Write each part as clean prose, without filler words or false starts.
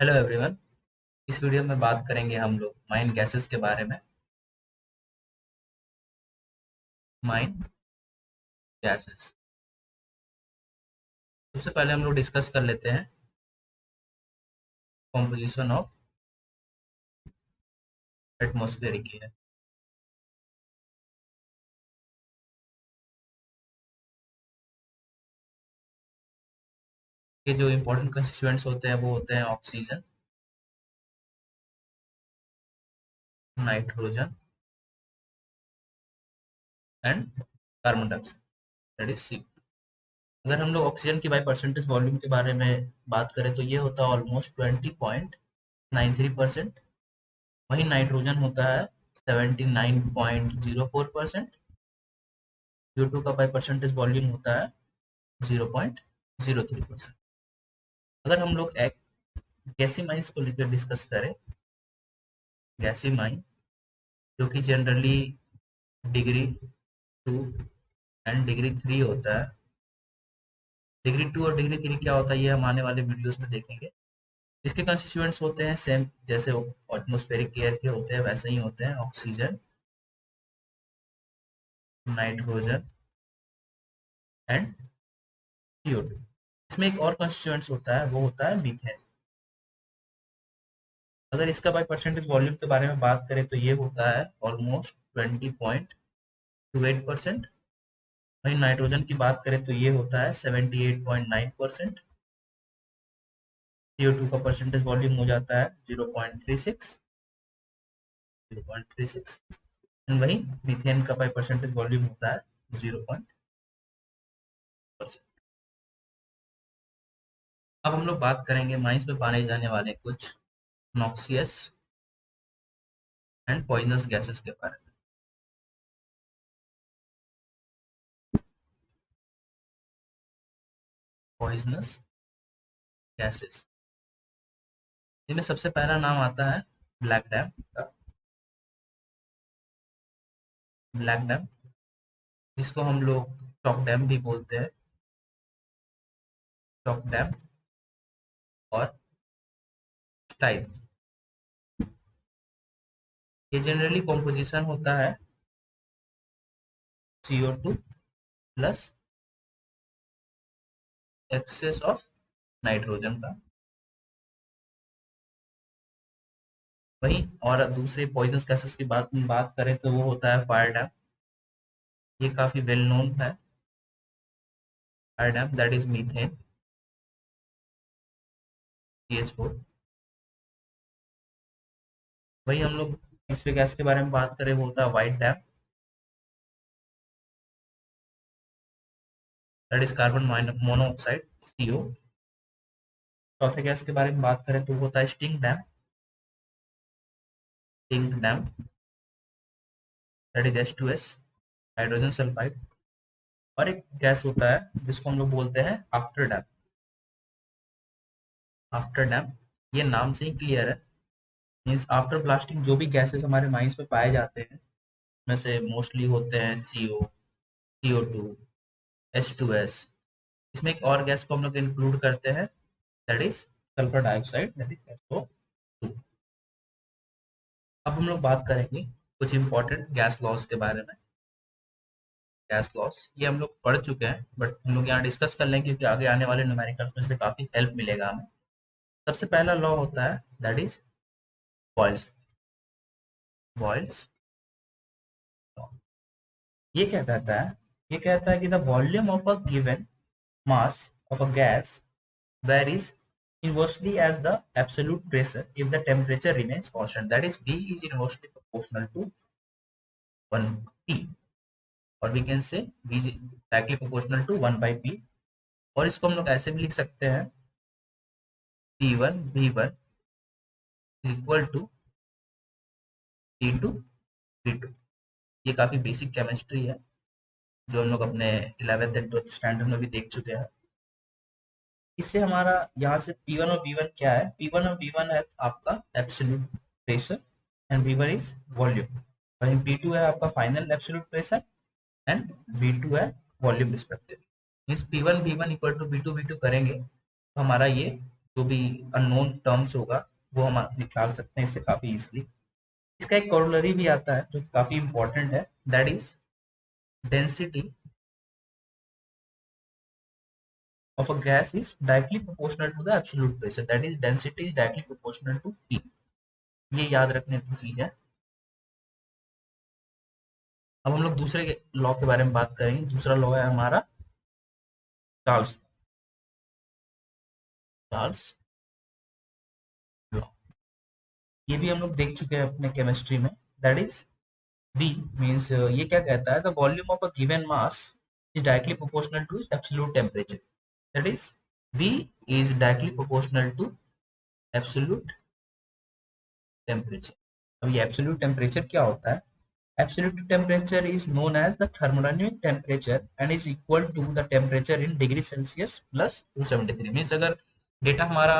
Hello everyone. इस video में बात करेंगे हम लोग माइन गैसेस के बारे में। माइन गैसेस, सबसे पहले हम लोग डिस्कस कर लेते हैं कॉम्पोजिशन ऑफ एटमॉस्फेरिक एयर। के जो इंपॉर्टेंट कंस्टिट्यूएंट्स होते हैं वो होते हैं oxygen, nitrogen and carbon dioxide, that is C. अगर हम लोग ऑक्सीजन की बाई परसेंटेज वॉल्यूम के बारे में बात करें तो ये होता है ऑलमोस्ट 20.93%। वहीं नाइट्रोजन होता है 79.04%। CO2 का बाई परसेंटेज वॉल्यूम होता है 0.03%। अगर हम लोग एक गैसी माइंस को लेकर डिस्कस करें, गैसी माइन जो कि जनरली डिग्री 2 एंड डिग्री 3 होता है। डिग्री 2 और डिग्री 3 क्या होता है ये हम आने वाले वीडियोस में देखेंगे। इसके कंस्टिट्यूएंट्स होते हैं सेम जैसे एटमॉस्फेरिक एयर के होते हैं वैसे ही होते हैं, ऑक्सीजन, नाइट्रोजन एंड CO2। इसमें एक और कंस्टिट्यूएंट्स होता है वो होता है मीथेन। अगर इसका बाई परसेंटेज वॉल्यूम के बारे में बात करें तो ये होता है ऑलमोस्ट 20.28%। वहीं नाइट्रोजन की बात करें तो ये होता है 78.9%। CO2 का परसेंटेज वॉल्यूम हो जाता है 0.36 एंड वही मीथेन का परसेंटेज वॉल्यूम होता है 0.%। अब हम लोग बात करेंगे माइंस में पाए जाने वाले कुछ नॉक्सियस एंड पॉइजनस गैसेस के बारे में। पॉइजनस गैसेस, इनमें सबसे पहला नाम आता है ब्लैक डैम का। ब्लैक डैम जिसको हम लोग चॉक डैम भी बोलते हैं, चॉक डैम और टाइप। ये जनरली कॉम्पोजिशन होता है CO2 plus access of nitrogen का। वहीं और दूसरे पॉइजनस गैसेस की बात करें तो वो होता है फायर डैम। ये काफी वेल नोन है। Fire dam that is methane, CH4। वही हम लोग तीसरे गैस के बारे में बात करें वो होता है white dam, that is carbon monoxide, CO। चौथे गैस के बारे में बात करें तो वो होता है sting dam, sting dam that is H2S, hydrogen sulphide. और एक गैस होता है जिसको हम लोग बोलते हैं आफ्टर डैम। आफ्टर डैम ये नाम से ही क्लियर है, मीन्स आफ्टर ब्लास्टिंग जो भी गैसेस हमारे माइंस में पाए जाते हैं में से मोस्टली होते हैं CO, CO2, H2S। इसमें एक और गैस को हम लोग इंक्लूड करते हैं that is sulphur dioxide, that is SO2। अब हम लोग बात करेंगे कुछ इंपॉर्टेंट गैस लॉस के बारे में। गैस लॉस ये हम लोग पढ़ चुके हैं बट हम लोग यहाँ डिस्कस कर लेंगे क्योंकि आगे आने वाले न्यूमेरिकल्स में से काफी हेल्प मिलेगा हमें। सबसे पहला लॉ होता है that is Boyle's Boyle's law. ये क्या कहता है? ये कहता है कि the volume of a given mass of a gas varies inversely as the absolute pressure if the temperature remains constant, that is V is inversely proportional to 1P, or we can say V is directly proportional to 1 by P। और इसको हम लोग ऐसे भी लिख सकते हैं P1 V1 is equal to T2 V2। ये काफी बेसिक केमिस्ट्री है जो हम लोग अपने 11th एंड 12th स्टैंडर्ड में भी देख चुके हैं। इससे हमारा यहाँ से P1 और V1 क्या है? P1 और V1 है आपका absolute pressure and V1 is volume. वहीं P2 है आपका final absolute pressure and V2 है volume respective. Means P1 V1 equal to P2 V2 करेंगे तो हमारा ये जो भी अननोन टर्म्स होगा वो हम निकाल सकते हैं इससे काफी इजीली। इसका एक कॉरोलरी भी आता है जो कि काफी इंपॉर्टेंट है, that is density of a gas is directly proportional to the absolute pressure, that is density is directly proportional to P। ये याद रखने की चीज है। अब हम लोग दूसरे लॉ के बारे में बात करेंगे। दूसरा लॉ है हमारा चार्ल्स चार्ल्स लॉ। ये भी हम लोग देख चुके हैं अपने केमिस्ट्री में। दैट इज V मीन्स ये क्या कहता है, the volume of a given mass is directly proportional to its absolute temperature. That is V is directly proportional to absolute temperature. अब ये एब्सोल्यूट टेम्परेचर क्या होता है? Absolute temperature is known as the thermodynamic temperature and is equal to the temperature in degree Celsius plus 273। Means अगर data हमारा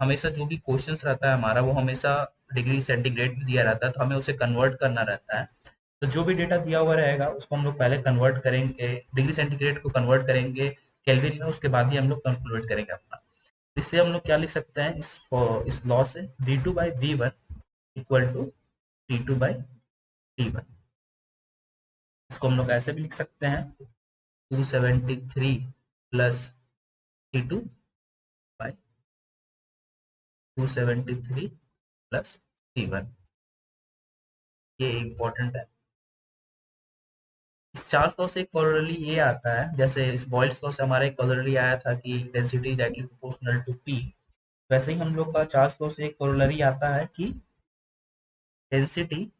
हमेशा जो भी क्वेश्चंस रहता है हमारा वो हमेशा डिग्री सेंटीग्रेड में दिया रहता है, तो हमें उसे कन्वर्ट करना रहता है। तो जो भी डेटा दिया हुआ रहेगा उसको हम लोग पहले कन्वर्ट करेंगे, डिग्री सेंटीग्रेड को कन्वर्ट करेंगे केल्विन में, उसके बाद ही हम लोग कैलकुलेट करेंगे अपना। इससे हम लोग क्या लिख सकते हैं इस लॉ से, V2/V1 इक्वल टू T2/T1। इसको हम लोग ऐसे भी लिख सकते हैं 273 plus T2 by 273 plus T1। ये इम्पोर्टेंट है। इस चार्ल्स लॉ से एक कॉरोलरी ये आता है, जैसे इस बॉयल्स लॉ से हमारा एक कॉरोलरी आया था कि density directly proportional to P, वैसे ही हम लोग का चार्ल्स लॉ से एक कॉरोलरी आता है कि डेंसिटी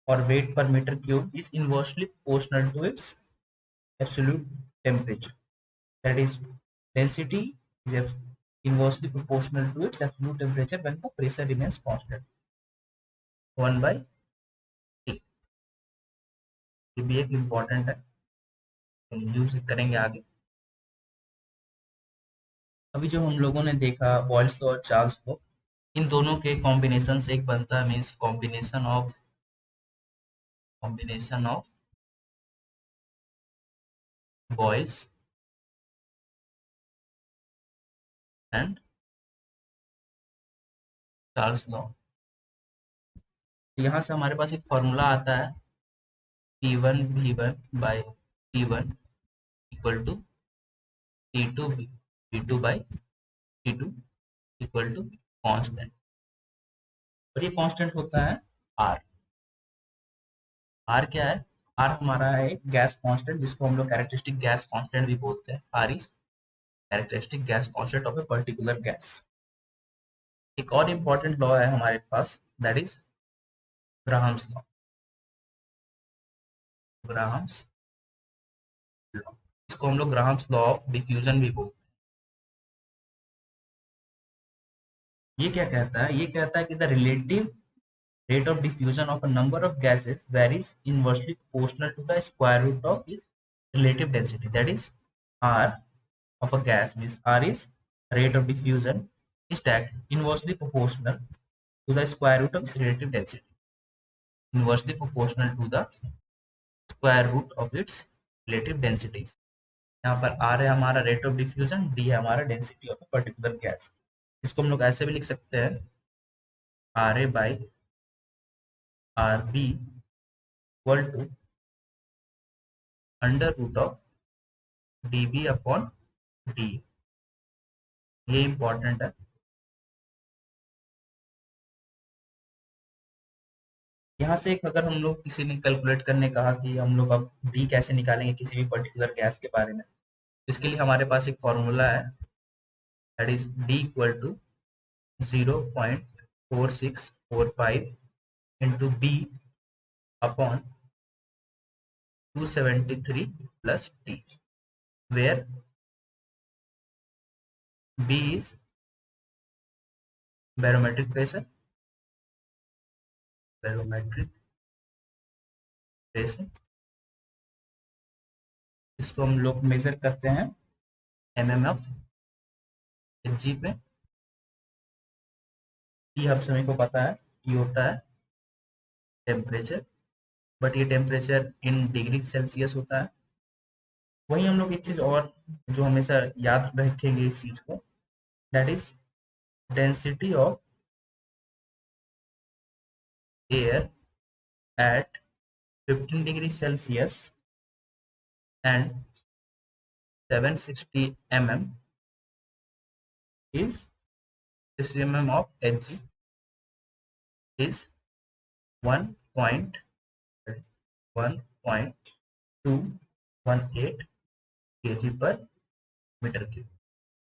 और वेट पर metre cube is inversely proportional to its absolute temperature. That is, density is inversely proportional to its absolute temperature when the pressure remains constant, 1/T। ये भी एक इम्पॉर्टेंट है, हम यूज करेंगे आगे। अभी जो हम लोगों ने देखा बॉयल्स लॉ और चार्ल्स लॉ, इन दोनों के कॉम्बिनेशन से एक बनता है, means combination of Boyle's and Charles law. यहाँ से हमारे पास एक फॉर्मूला आता है P1V1/T1 equal to T2V2/T2 equal to constant, और ये कांस्टेंट होता है R। R क्या है? R हमारा है एक गैस कांस्टेंट जिसको हम लोग कैरेक्टरिस्टिक गैस कांस्टेंट भी बोलते हैं। R is characteristic gas constant of a particular gas. एक और इम्पोर्टेंट लॉ है हमारे पास, that is Graham's law. Graham's law, इसको हम लोग ग्राहम्स लॉ ऑफ डिफ्यूजन भी बोलते हैं। ये क्या कहता है? ये कहता है कि the relative rate of diffusion of a number of gases varies inversely proportional to the square root of its relative density, that is R of a gas means R is rate of diffusion is that inversely proportional to the square root of its relative density, inversely proportional to the square root of its relative densities। यहाँ पर R है हमारा rate of diffusion, D है हमारा density of a particular gas. इसको हम लोग ऐसे भी लिख सकते हैं RA by RB equal to under root of DB upon D। ये इम्पोर्टेंट है। यहाँ से एक अगर हम लोग किसी ने कैलकुलेट करने कहा कि हम लोग अब डी कैसे निकालेंगे किसी भी पर्टिकुलर गैस के बारे में, इसके लिए हमारे पास एक फॉर्मूला है, that is D equal to 0.4645 into B upon 273 plus T, where B is barometric pressure, barometric pressure इसको हम लोग मेजर करते हैं एमएमएफ जी पे। टी हम सभी को पता है, टी होता है टेम्परेचर, बट ये टेम्परेचर इन डिग्री सेल्सियस होता है। वहीं हम लोग एक चीज और जो हमेशा याद रखेंगे इस चीज को, that is density of air at 15 degree Celsius and 760 mm is mm of Hg is 1.1.218 kg पर मीटर क्यूब।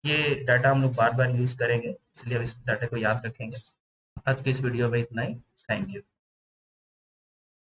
ये डाटा हम लोग बार बार यूज करेंगे, इसलिए हम इस डाटा को याद रखेंगे। आज की इस वीडियो में इतना ही। Thank you.